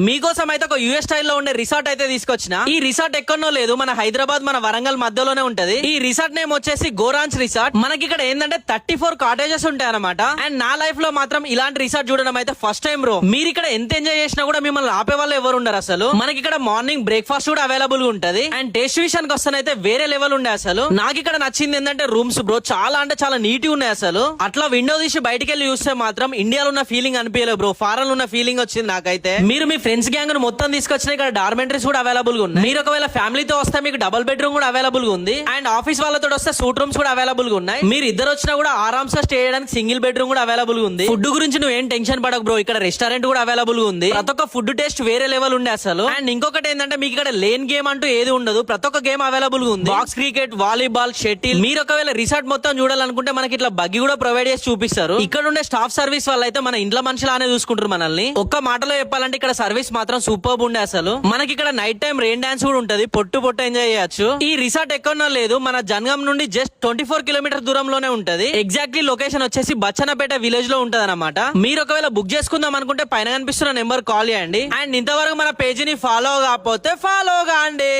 మీకోసం అయితే ఒక యూఎస్ స్టైల్ లో ఉండే రిసార్ట్ అయితే తీసుకొచ్చిన. ఈ రిసార్ట్ ఎక్కడనో లేదు, మన హైదరాబాద్ మన వరంగల్ మధ్యలోనే ఉంటది. ఈ రిసార్ట్ నేమ్ వచ్చేసి గోరాన్స్ రిసార్ట్. మనకి ఇక్కడ ఏంటంటే 34 కాటేజెస్ ఉంటాయి అనమాట. అండ్ నా లైఫ్ లో మాత్రం ఇలాంటి రిసార్ట్ చూడడం అయితే ఫస్ట్ టైం బ్రో. మీరు ఇక్కడ ఎంత ఎంజాయ్ చేసినా కూడా మిమ్మల్ని ఆపే వాళ్ళు ఎవరు ఉండరు అసలు. మనకి ఇక్కడ మార్నింగ్ బ్రేక్ఫాస్ట్ కూడా అవైలబుల్ గా ఉంటది. అండ్ టేస్ట్ విషయానికి వస్తానైతే వేరే లెవెల్ ఉండే అసలు. నాకు ఇక్కడ నచ్చింది ఏంటంటే రూమ్స్ బ్రో, చాలా అంటే చాలా నీట్ ఉన్నాయి అసలు. అట్లా విండో తీసి బయటికి వెళ్ళి చూస్తే మాత్రం ఇండియాలో ఉన్న ఫీలింగ్ అనిపించలేదు బ్రో, ఫారెన్ ఉన్న ఫీలింగ్ వచ్చింది నాకైతే. మీరు మీ ఫ్రెండ్స్ గ్యాంగ్ ను మొత్తం తీసుకొచ్చిన ఇక్కడ డార్మెంటరీస్ కూడా అవైలబుల్ గా ఉన్నాయి. మీరు ఒకవేళ ఫ్యామిలీతో వస్తే మీకు డబుల్ బెడ్రూమ్ కూడా అవైలబుల్ గా ఉంది. అండ్ ఆఫీస్ వాళ్ళతో వస్తే సూట్ రూమ్స్ కూడా అవైలబుల్ గా ఉన్నాయి. మీరు ఇద్దరు వచ్చినా కూడా ఆరామ్స్ గా స్టే చేయడానికి సింగిల్ బెడ్రూమ్ కూడా అవైలబుల్ గా ఉంది. ఫుడ్ గురించి నువ్వు ఏం టెన్షన్ పడకు బ్రో, ఇక్కడ రెస్టారెంట్ కూడా అవైలబుల్ గా ఉంది. ప్రతి ఒక్క ఫుడ్ టేస్ట్ వేరే లెవెల్ ఉండే అసలు. అండ్ ఇంకొకటి ఏంటంటే మీకు ఇక్కడ లేన్ గేమ్ అంటూ ఏది ఉండదు, ప్రతి ఒక్క గేమ్ అవైలబుల్ గా ఉంది. Box cricket, volleyball, shuttle. మీరు ఒకవేళ రిసార్ట్ మొత్తం చూడాలనుకుంటే మనకి ఇట్లా బగ్గి కూడా ప్రొవైడ్ చేసి చూపిస్తారు. ఇక్కడ ఉండే స్టాఫ్ సర్వీస్ వాళ్ళు అయితే మన ఇంట్లో మనుషులానే చూసుకుంటారు మనల్ని. ఒక్క మాటలో చెప్పాలంటే ఇక్కడ సర్వీస్ మాత్రం సూపర్ ఉండే అసలు. మనకి ఇక్కడ నైట్ టైం రెయిన్ డాన్స్ కూడా ఉంటది, పొట్టు ఎంజాయ్ చేయొచ్చు. ఈ రిసార్ట్ ఎక్కడో లేదు, మన జనగాం నుండి జస్ట్ 24 కిలోమీటర్ దూరంలోనే ఉంటది. ఎగ్జాక్ట్లీ లొకేషన్ వచ్చేసి బచ్చన్నపేట విలేజ్ లో ఉంటది అనమాట. మీరు ఒకవేళ బుక్ చేసుకుందాం అనుకుంటే పైన కనిపిస్తున్న నెంబర్ కాల్ చేయండి. అండ్ ఇంతవరకు మన పేజీని ఫాలో కాకపోతే ఫాలో కాండి.